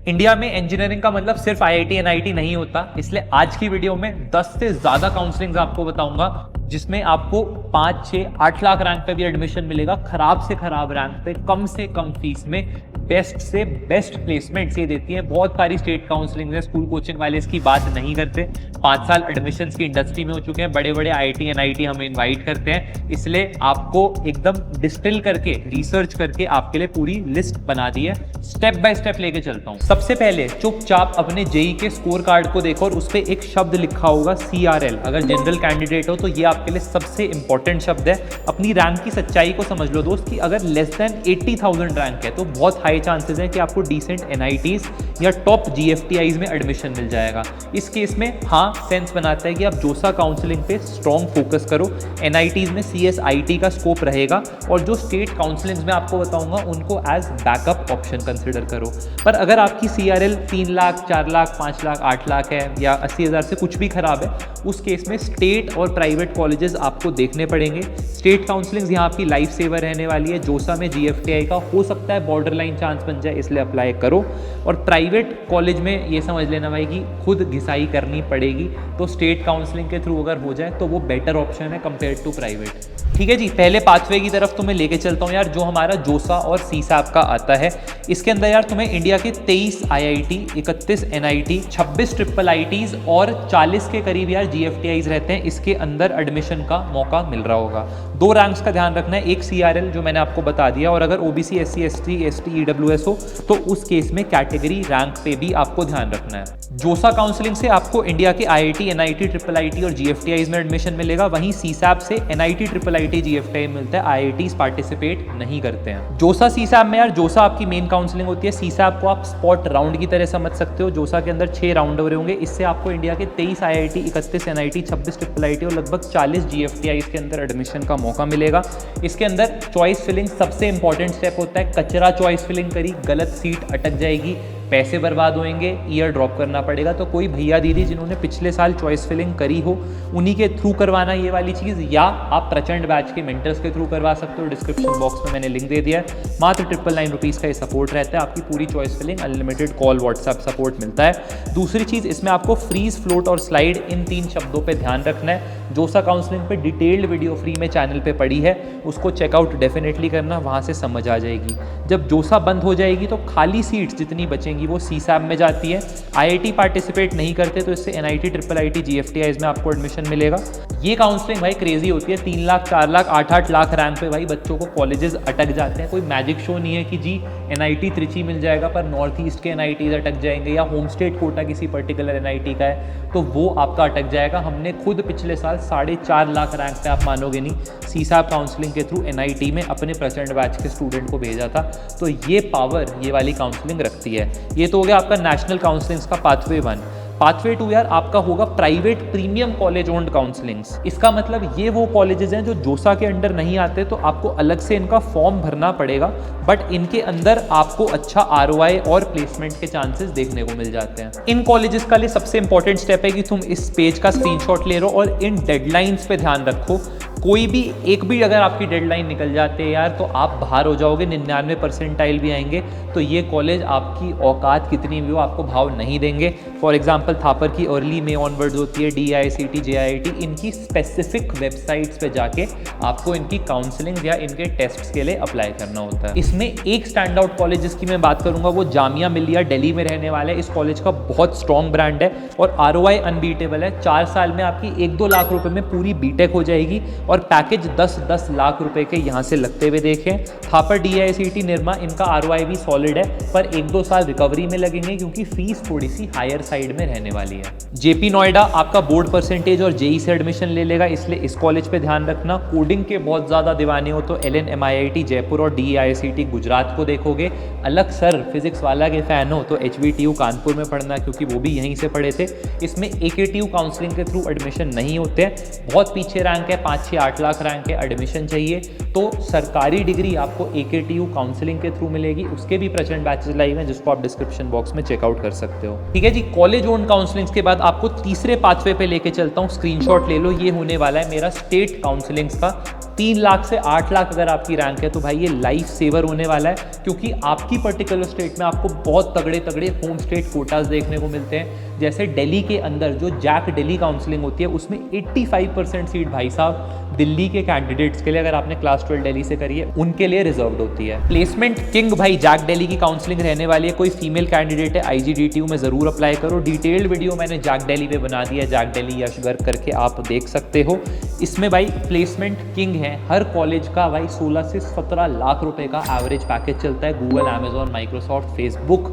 India में engineering का मतलब सिर्फ आईआईटी एनआईटी नहीं होता, इसलिए आज की वीडियो में 10 से ज्यादा काउंसलिंग आपको बताऊंगा जिसमें आपको 5, 6, 8 लाख रैंक पे भी एडमिशन मिलेगा। खराब से खराब रैंक पे कम से कम फीस में बेस्ट से बेस्ट प्लेसमेंट्स ये देती है। बहुत सारी स्टेट काउंसलिंग है, स्कूल कोचिंग वाले इसकी बात नहीं करते। 5 साल एडमिशन की इंडस्ट्री में हो चुके हैं, बड़े बड़े आईआईटी एनआईटी हमें इन्वाइट करते हैं, इसलिए आपको एकदम डिस्टिल करके रिसर्च करके आपके लिए पूरी लिस्ट बना दी है। स्टेप बाय स्टेप लेके चलता हूँ। सबसे पहले चुपचाप अपने जेई के स्कोर कार्ड को देखो और उस पर एक शब्द लिखा होगा CRL। अगर जनरल कैंडिडेट हो तो ये आपके लिए सबसे इंपॉर्टेंट शब्द है। अपनी रैंक की सच्चाई को समझ लो दोस्त कि अगर लेस देन 80,000 रैंक है तो बहुत हाई चांसेस है कि आपको डिसेंट एनआईटीज या टॉप जीएफटीआईज में एडमिशन मिल जाएगा। इस केस में हाँ सेंस बनाता है कि आप जोसा काउंसलिंग पे स्ट्रॉन्ग फोकस करो। एनआईटीज में CSIT का स्कोप रहेगा और जो स्टेट काउंसलिंग में आपको बताऊंगा उनको एज बैकअप ऑप्शन कंसिडर करो। पर अगर आपकी CRL 3 लाख, 4 लाख, 5 लाख, 8 लाख है या 80,000 से कुछ भी खराब है, उस केस में स्टेट और प्राइवेट कॉलेजेस आपको देखने पड़ेंगे। स्टेट काउंसलिंग यहाँ आपकी लाइफ सेवर रहने वाली है। जोसा में GFTI का हो सकता है बॉर्डर लाइन चांस बन जाए, इसलिए अप्लाई करो। और प्राइवेट कॉलेज में ये समझ लेना भाई कि खुद घिसाई करनी पड़ेगी, तो स्टेट काउंसलिंग के थ्रू अगर हो जाए तो वो बेटर ऑप्शन है कंपेयर टू प्राइवेट। ठीक है जी, पहले पाथवे की तरफ तुम्हें लेके चलता हूँ यार, जो हमारा जोसा और CSAP का आता है। इसके अंदर यार तुम्हें इंडिया के 23 IIT, 31 NIT, 26 ट्रिपल IITs और 40 के करीब यार GFTIs रहते हैं। इसके अंदर एडमिशन का मौका मिल रहा होगा। 2 रैंक्स का ध्यान रखना है, एक CRL जो मैंने आपको बता दिया, और अगर OBC, SC, ST, ST, EWS हो तो उस केस में कैटेगरी रैंक पे भी आपको ध्यान रखना है। जोसा काउंसलिंग से आपको इंडिया के IIT, NIT, ट्रिपल IIT और GFTIs में एडमिशन मिलेगा। वहीं CSAP से NIT, ट्रिपल IIT, GFTI मिलता है, IITs पार्टिसिपेट नहीं करते हैं। जोसा CSAP में यार, जोसा आपकी मेन काउंसलिंग होती है, CSAP को आप स्पॉट राउंड की तरह समझ सकते हो। जोसा के अंदर 6 राउंड हो रहे होंगे। इससे आपको इंडिया के 23 IIT, 31 NIT, 26 ट्रिपल IIT और लगभग 40 GFTIs के अंदर एडमिशन का मौका मिलेगा। इसके अंदर चॉइस फिलिंग सबसे इंपॉर्टेंट स्टेप होता है। कचरा चॉइस फिलिंग करी, गलत सीट अटक जाएगी, पैसे बर्बाद होंगे, ईयर ड्रॉप करना पड़ेगा। तो कोई भैया दीदी जिन्होंने पिछले साल चॉइस फिलिंग करी हो उन्हीं के थ्रू करवाना ये वाली चीज़, या आप प्रचंड बैच के मेंटर्स के थ्रू करवा सकते हो। डिस्क्रिप्शन बॉक्स में मैंने लिंक दे दिया है। मात्र 999 रुपीज़ का ये सपोर्ट रहता है। आपकी पूरी choice filling, unlimited call, WhatsApp support मिलता है। दूसरी चीज़, इसमें आपको फ्रीज, फ्लोट और स्लाइड इन 3 शब्दों पर ध्यान रखना है। जोसा काउंसलिंग पे डिटेल्ड वीडियो फ्री में चैनल पे पड़ी है, उसको चेकआउट डेफिनेटली करना, वहाँ से समझ आ जाएगी। जब जोसा बंद हो जाएगी तो खाली सीट्स जितनी बचेंगी वो CSAP में जाती है। IIT पार्टिसिपेट नहीं करते तो इससे NIT, ट्रिपल IIT, GFTIs में आपको एडमिशन मिलेगा। ये काउंसलिंग भाई क्रेजी होती है। 3 लाख, 4 लाख, 8-8 लाख रैंक पे भाई बच्चों को कॉलेजेस अटक जाते हैं। कोई मैजिक शो नहीं है कि जी NIT त्रिची मिल जाएगा पर नॉर्थ ईस्ट के NITs अटक जाएंगे, या होम स्टेट कोटा किसी पर्टिकुलर NIT का है तो वो आपका अटक जाएगा। हमने खुद पिछले साल 4.5 लाख रैंक पे, आप मानोगे नहीं, CSAP काउंसलिंग के थ्रू NIT में अपने प्रचंड बैच के स्टूडेंट को भेजा था। तो ये पावर ये वाली काउंसलिंग रखती है। ये तो हो गया आपका नेशनल काउंसलिंग का पाथवे 1। पाथवे 2 यार आपका होगा private premium college owned counsellings. इसका मतलब ये वो कॉलेजेस हैं जो जोसा के अंडर नहीं आते, तो आपको अलग से इनका फॉर्म भरना पड़ेगा, बट इनके अंदर आपको अच्छा ROI और प्लेसमेंट के चांसेस देखने को मिल जाते हैं। इन कॉलेजेस का लिए सबसे इंपॉर्टेंट स्टेप है कि तुम इस पेज का स्क्रीनशॉट ले लो और इन डेडलाइंस पे ध्यान रखो। कोई भी एक भी अगर आपकी डेडलाइन निकल जाते हैं यार तो आप बाहर हो जाओगे, 99 परसेंटाइल भी आएंगे तो ये कॉलेज आपकी औकात कितनी भी हो आपको भाव नहीं देंगे। फॉर एग्जांपल थापर की अर्ली में ऑनवर्ड्स होती है, DICT, JIIT, इनकी स्पेसिफिक वेबसाइट्स पे जाके आपको इनकी काउंसलिंग या इनके टेस्ट्स के लिए अप्लाई करना होता है। इसमें एक स्टैंड आउट कॉलेज जिसकी मैं बात करूंगा वो जामिया मिलिया दिल्ली में रहने वाला है। इस कॉलेज का बहुत स्ट्रॉन्ग ब्रांड है और ROI अनबीटेबल है। 4 साल में आपकी 1-2 लाख रुपए में पूरी बीटेक हो जाएगी और पैकेज 10-10 लाख रुपए के यहाँ से लगते हुए देखें। थापर, DICT, निर्मा, इनका ROI भी सॉलिड है पर 1-2 साल रिकवरी में लगेंगे क्योंकि फीस थोड़ी सी हायर साइड में रहने वाली है। JP नोएडा आपका बोर्ड परसेंटेज और JEE से एडमिशन ले लेगा, इसलिए इस कॉलेज पे ध्यान रखना। कोडिंग के बहुत ज़्यादा दीवाने हो तो LN MIIT जयपुर और DICT गुजरात को देखोगे। अलग सर फिजिक्स वाला के फैन हो तो HBTU कानपुर में पढ़ना क्योंकि वो भी यहीं से पढ़े थे। इसमें AKTU काउंसलिंग के थ्रू एडमिशन नहीं होते हैं। बहुत पीछे रैंक है, 5-6-8 लाख रैंक है। एडमिशन चाहिए तो सरकारी डिग्री आपको AKTU काउंसलिंग के थ्रू मिलेगी। उसके भी प्रचंड बैचेस लाइव हैं जिसको आप डिस्क्रिप्शन बॉक्स में चेकआउट कर सकते हो। ठीक है जी, कॉलेज ओन काउंसलिंग के बाद आपको तीसरे पाथवे पे लेके चलता हूँ। स्क्रीनशॉट ले लो, ये होने वाला है मेरा स्टेट काउंसलिंग का 3 लाख से 8 लाख अगर आपकी रैंक है तो भाई ये लाइफ सेवर होने वाला है, क्योंकि आपकी पर्टिकुलर स्टेट में आपको बहुत तगड़े तगड़े होम स्टेट कोटाज देखने को मिलते हैं। जैसे दिल्ली के अंदर जो जैक दिल्ली काउंसलिंग होती है उसमें 85% सीट भाई साहब दिल्ली के कैंडिडेट्स के लिए, अगर आपने क्लास 12 दिल्ली से करी है उनके लिए रिजर्व्ड होती है। प्लेसमेंट किंग भाई जैक दिल्ली की काउंसलिंग रहने वाली है। कोई फीमेल कैंडिडेट है IGDTU में ज़रूर अप्लाई करो। डिटेल्ड वीडियो मैंने जैक दिल्ली पे बना दिया है, जैक दिल्ली यश गर्ग करके आप देख सकते हो। इसमें भाई प्लेसमेंट किंग है। हर कॉलेज का भाई 16 से 17 लाख रुपए का एवरेज पैकेज चलता है। गूगल, अमेजॉन, माइक्रोसॉफ्ट, फेसबुक,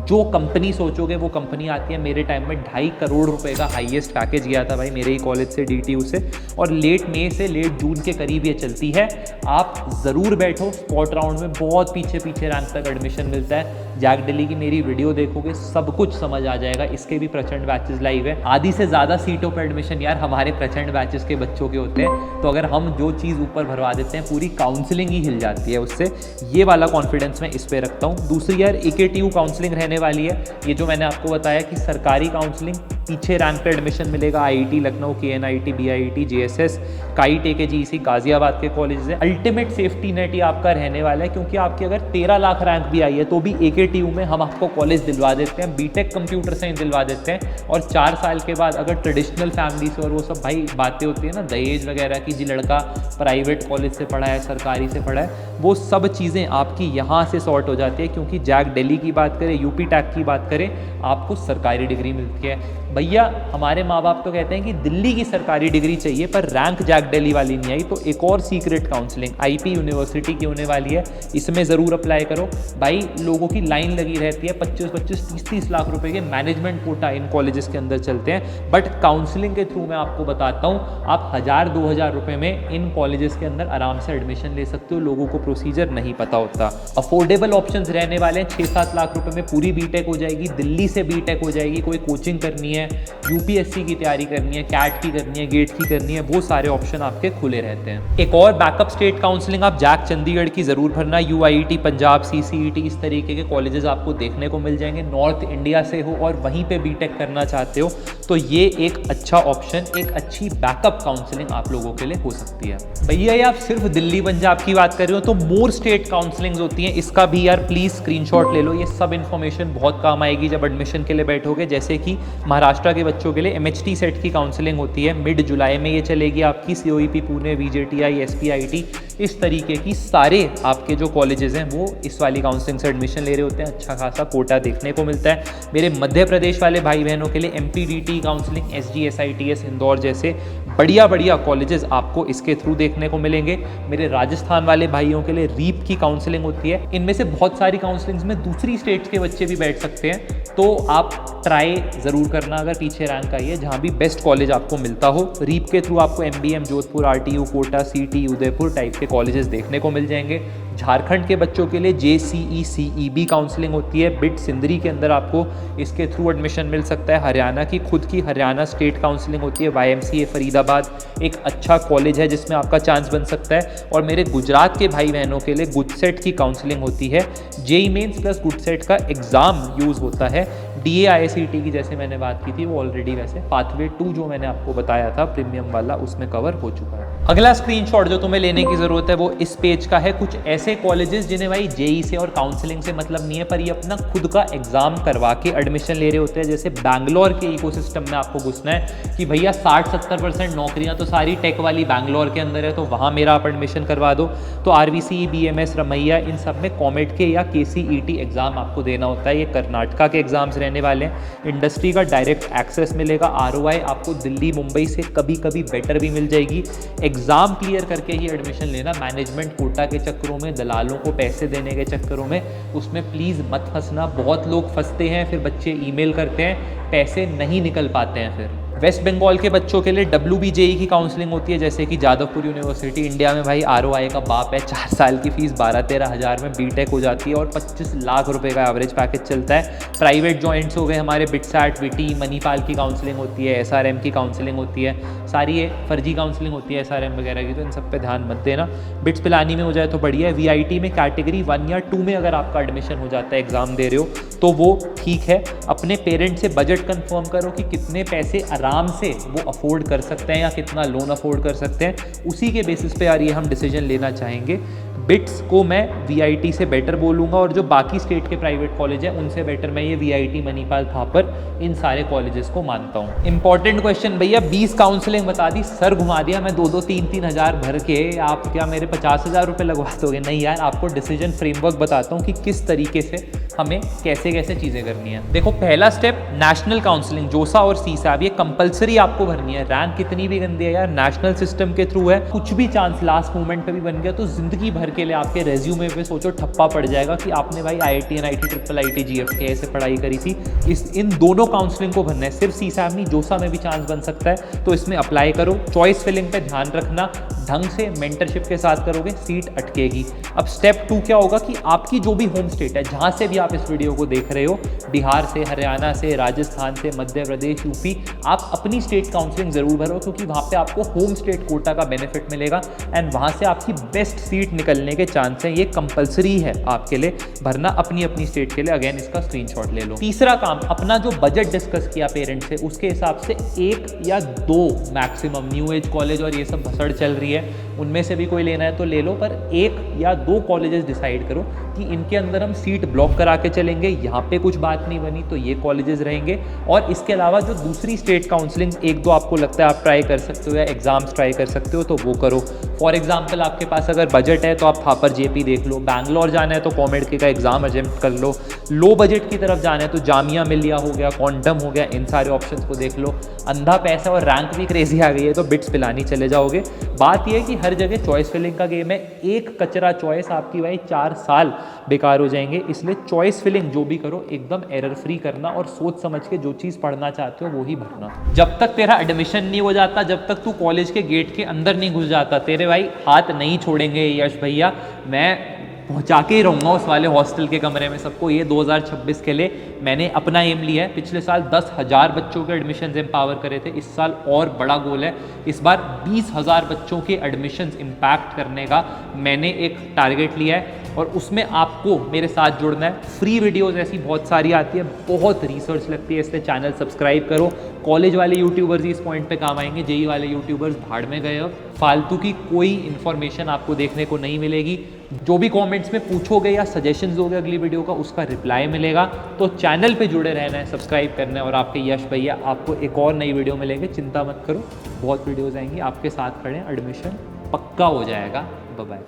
जो कंपनी सोचोगे वो कंपनी आती है। मेरे टाइम में 2.5 करोड़ रुपए का हाईएस्ट पैकेज गया था भाई मेरे ही कॉलेज से, DTU से, और लेट मई से लेट जून के करीब ये चलती है। आप ज़रूर बैठो, स्पॉट राउंड में बहुत पीछे पीछे रैंक तक एडमिशन मिलता है। जैक दिल्ली की मेरी वीडियो देखोगे सब कुछ समझ आ जाएगा। इसके भी प्रचंड बैचेस लाइव है। आधी से ज़्यादा सीटों पर एडमिशन यार हमारे प्रचंड बैचेस के बच्चों के होते हैं, तो अगर हम जो चीज़ ऊपर भरवा देते हैं पूरी काउंसलिंग ही हिल जाती है उससे। ये वाला कॉन्फिडेंस मैं इस पर रखता हूँ। दूसरी यार AKTU काउंसलिंग रहने वाली है। ये जो मैंने आपको बताया कि सरकारी काउंसलिंग, पीछे रैंक पे एडमिशन मिलेगा। IIT Lucknow, KNIT, BIT, JSS, kite, AKGEC Ghaziabad के कॉलेज है। अल्टीमेट सेफ्टी नेट ये आपका रहने वाला है, क्योंकि आपकी अगर 13 लाख रैंक भी आई है तो भी AKTU में हम आपको कॉलेज दिलवा देते हैं, BTech कंप्यूटर साइंस दिलवा देते हैं। और 4 साल के बाद अगर ट्रेडिशनल फैमिली से, और वो सब भाई बातें होती है ना दहेज वगैरह की, जी लड़का प्राइवेट कॉलेज से पढ़ा है, सरकारी से पढ़ा है, वो सब चीज़ें आपकी यहाँ से सॉर्ट हो जाती है। क्योंकि जैक दिल्ली की बात करें, UP टैक की बात करें, आपको सरकारी डिग्री मिलती है। भैया हमारे माँ बाप तो कहते हैं कि दिल्ली की सरकारी डिग्री चाहिए, पर रैंक जैक दिल्ली वाली नहीं आई, तो एक और सीक्रेट काउंसलिंग IP यूनिवर्सिटी की होने वाली है। इसमें ज़रूर अप्लाई करो भाई। लोगों की लाइन लगी रहती है, 25-25, 30-30 लाख रुपए के मैनेजमेंट कोटा इन कॉलेजेस के अंदर चलते हैं। बट काउंसलिंग के थ्रू मैं आपको बताता हूँ, आप 1000-2000 रुपये में इन कॉलेजेस के अंदर आराम से एडमिशन ले सकते हो। लोगों को प्रोसीजर नहीं पता होता। अफोर्डेबल ऑप्शंस रहने वाले हैं। 6-7 लाख रुपए में पूरी BTech हो जाएगी, दिल्ली से BTech हो जाएगी। कोई कोचिंग करनी है, UPSC की तैयारी करनी है, CAT की करनी है, गेट की करनी है, वो सारे ऑप्शन आपके खुले रहते हैं। एक और बैकअप स्टेट काउंसलिंग आप जैक चंडीगढ़ की ज़रूर भरना। UIT पंजाब, CCET, इस तरीके के कॉलेजेस आपको देखने को मिल जाएंगे। नॉर्थ इंडिया से हो और वहीं पे BTech करना चाहते हो तो ये एक अच्छा ऑप्शन, एक अच्छी बैकअप काउंसलिंग आप लोगों के लिए हो सकती है। भैया ये आप सिर्फ दिल्ली पंजाब की बात कर रहे हो तो मोर स्टेट काउंसलिंग्स होती हैं, इसका भी यार प्लीज़ स्क्रीनशॉट ले लो। ये सब इन्फॉर्मेशन बहुत काम आएगी जब एडमिशन के लिए बैठोगे। जैसे कि महाराष्ट्र के बच्चों के लिए MHT सेट की काउंसलिंग होती है, मिड जुलाई में ये चलेगी आपकी। COEP पुणे, VJTI, SPIT, इस तरीके की सारे आपके जो कॉलेजेस हैं वो इस वाली काउंसलिंग से एडमिशन ले रहे होते हैं। अच्छा खासा कोटा देखने को मिलता है। मेरे मध्य प्रदेश वाले भाई बहनों के लिए MPDT counselling, SG, SITS Indore जैसे बढ़िया बढ़िया कॉलेजेस आपको इसके थ्रू देखने को मिलेंगे। मेरे राजस्थान वाले भाइयों के लिए REAP की काउंसलिंग होती है। इनमें से बहुत सारी काउंसलिंग्स में दूसरी स्टेट्स के बच्चे भी बैठ सकते हैं, तो आप ट्राई ज़रूर करना अगर पीछे रैंक आई है, जहाँ भी बेस्ट कॉलेज आपको मिलता हो। REAP के थ्रू आपको MBM Jodhpur, RTU Kota, CT Udaipur type के कॉलेजेस देखने को मिल जाएंगे। झारखंड के बच्चों के लिए JCE CEB काउंसलिंग होती है। बिट सिंदरी के अंदर आपको इसके थ्रू एडमिशन मिल सकता है। हरियाणा की खुद की हरियाणा स्टेट काउंसलिंग होती है। YMCA फरीदाबाद एक अच्छा कॉलेज है जिसमें आपका चांस बन सकता है। और मेरे गुजरात के भाई बहनों के लिए गुडसेट की काउंसलिंग होती है। JEE मेंस प्लस गुडसेट का एग्ज़ाम यूज़ होता है। DAICT की जैसे मैंने बात की थी वो ऑलरेडी वैसे पाथवे 2 जो मैंने आपको बताया था प्रीमियम वाला, उसमें कवर हो चुका है। अगला स्क्रीनशॉट जो तुम्हें लेने की ज़रूरत है वो इस पेज का है। कुछ ऐसे कॉलेजेस जिन्हें भाई JEE से और काउंसलिंग से मतलब नहीं है, पर ये अपना खुद का एग्जाम करवा के एडमिशन ले रहे होते हैं। जैसे बैंगलोर के इकोसिस्टम में आपको घुसना है कि भैया 60-70% नौकरियां तो सारी टेक वाली बैंगलोर के अंदर है, तो वहाँ मेरा आप एडमिशन करवा दो। तो RVC, BMS, रमैया, इन सब में कॉमेट के या KCET एग्ज़ाम आपको देना होता है। ये कर्नाटका के एग्जाम्स रहने वाले हैं। इंडस्ट्री का डायरेक्ट एक्सेस मिलेगा। ROI आपको दिल्ली मुंबई से कभी कभी बेटर भी मिल जाएगी। एग्ज़ाम क्लियर करके ही एडमिशन लेना। मैनेजमेंट कोटा के चक्करों में, दलालों को पैसे देने के चक्करों में, उसमें प्लीज़ मत फंसना। बहुत लोग फंसते हैं, फिर बच्चे ईमेल करते हैं, पैसे नहीं निकल पाते हैं। फिर वेस्ट बंगाल के बच्चों के लिए WBJE की काउंसलिंग होती है। जैसे कि जादवपुर यूनिवर्सिटी इंडिया में भाई ROI का बाप है। 4 साल की फीस 12-13 हज़ार में BTech हो जाती है और 25 लाख रुपए का एवरेज पैकेज चलता है। प्राइवेट जॉइंट्स हो गए हमारे बिटसैट, विटी, मणिपाल की काउंसलिंग होती है। SRM की काउंसलिंग होती है। सारी ये फर्जी काउंसलिंग होती है SRM वगैरह की, तो इन सब पे ध्यान मत देना। बिट्स पिलानी में हो जाए तो बढ़िया है। VIT में कैटेगरी 1 या 2 में अगर आपका एडमिशन हो जाता है, एग्जाम दे रहे हो तो वो ठीक है। अपने पेरेंट्स से बजट कंफर्म करो कि कितने पैसे आराम से वो अफोर्ड कर सकते हैं या कितना लोन अफोर्ड कर सकते हैं। उसी के बेसिस पे यार ये हम डिसीजन लेना चाहेंगे। बिट्स को मैं VIT से बेटर बोलूँगा और जो बाकी स्टेट के प्राइवेट कॉलेज हैं उनसे बेटर मैं ये VIT, मणिपाल, थापर, इन सारे कॉलेजेस को मानता हूँ। इंपॉर्टेंट क्वेश्चन भैया, 20 काउंसलिंग बता दी, सर घुमा दिया, मैं 2-2, 3-3 हज़ार भर के आप क्या मेरे 50,000 रुपये लगवा दोगे? नहीं यार, आपको डिसीजन फ्रेमवर्क बताता हूँ कि किस तरीके से हमें कैसे कैसे चीज़ें करनी है। देखो, पहला स्टेप नेशनल काउंसलिंग, जोसा और सीसैब, ये कंपलसरी आपको भरनी है। रैंक कितनी भी गंदी है यार, नेशनल सिस्टम के थ्रू है, कुछ भी चांस लास्ट मोमेंट पे भी बन गया तो जिंदगी भर के लिए आपके रेज्यूमे पे सोचो ठप्पा पड़ जाएगा कि आपने भाई IIT, NIT, IIIT, GFK से पढ़ाई करी थी। इन दोनों काउंसलिंग को भरना है, सिर्फ सीसैब नहीं, जोसा में भी चांस बन सकता है, तो इसमें अप्लाई करो। चॉइस फिलिंग पे ध्यान रखना, ढंग से मेंटरशिप के साथ करोगे, सीट अटकेगी। अब स्टेप 2 क्या होगा कि आपकी जो भी होम स्टेट है, जहाँ से भी आप इस वीडियो को देख रहे हो, बिहार से, हरियाणा से, राजस्थान से, मध्य प्रदेश, यूपी, आप अपनी स्टेट काउंसलिंग जरूर भरो, क्योंकि वहाँ पे आपको होम स्टेट कोटा का बेनिफिट मिलेगा एंड वहाँ से आपकी बेस्ट सीट निकलने के चांस हैं। ये कंपलसरी है आपके लिए भरना अपनी अपनी स्टेट के लिए। अगेन इसका स्क्रीनशॉट ले लो। तीसरा काम, अपना जो बजट डिस्कस किया पेरेंट्स से, उसके हिसाब से 1 या 2 मैक्सिमम, न्यू एज कॉलेज और ये सब भसड़ चल रही है, उनमें से भी कोई लेना है तो ले लो, पर 1 या 2 कॉलेजेस डिसाइड करो कि इनके अंदर हम सीट ब्लॉक करा के चलेंगे, यहाँ पे कुछ बात नहीं बनी तो ये कॉलेजेस रहेंगे। और इसके अलावा जो दूसरी स्टेट काउंसलिंग 1-2 आपको लगता है आप ट्राई कर सकते हो या एग्जाम्स ट्राई कर सकते हो तो वो करो। फॉर एग्जाम्पल, आपके पास अगर बजट है तो आप थापर JP देख लो, बैंगलोर जाना है तो कॉमेड का एग्जाम अटेम्प्ट कर लो, लो बजट की तरफ जाना है तो जामिया मिलिया हो गया, क्वांटम हो गया, इन सारे ऑप्शंस को देख लो। अंधा पैसा और रैंक भी क्रेजी आ गई है तो बिट्स पिलानी चले जाओगे। बात यह है कि हर जगह चॉइस फिलिंग का गेम है, एक कचरा चॉइस आपकी भाई 4 साल बेकार हो जाएंगे। इसलिए चॉइस फिलिंग जो भी करो एकदम एरर फ्री करना और सोच समझ के जो चीज़ पढ़ना चाहते हो वो ही भरना। जब तक तेरा एडमिशन नहीं हो जाता, जब तक तू कॉलेज के गेट के अंदर नहीं घुस जाता, तेरे भाई हाथ नहीं छोड़ेंगे यश भैया। मैं पहुंचा के ही रहूँगा उस वाले हॉस्टल के कमरे में सबको। ये 2026 के लिए मैंने अपना एम लिया है। पिछले साल 10,000 बच्चों के एडमिशन्स एम्पावर करे थे, इस साल और बड़ा गोल है, इस बार 20,000 बच्चों के एडमिशन्स इम्पैक्ट करने का मैंने एक टारगेट लिया है और उसमें आपको मेरे साथ जुड़ना है। फ्री वीडियोस ऐसी बहुत सारी आती है, बहुत रिसर्च लगती है, इसलिए चैनल सब्सक्राइब करो। कॉलेज वाले यूट्यूबर्स ही इस पॉइंट पे काम आएंगे, जेई वाले यूट्यूबर्स भाड़ में गए। अब फालतू की कोई इन्फॉर्मेशन आपको देखने को नहीं मिलेगी। जो भी कमेंट्स में पूछोगे या सजेशंस दोगे अगली वीडियो का, उसका रिप्लाई मिलेगा। तो चैनल पे जुड़े रहना है, सब्सक्राइब करना है। और आपके यश भैया आपको एक और नई वीडियो मिलेंगे, चिंता मत करो, बहुत वीडियोज़ आएंगी, आपके साथ खड़े हैं, एडमिशन पक्का हो जाएगा। Bye bye.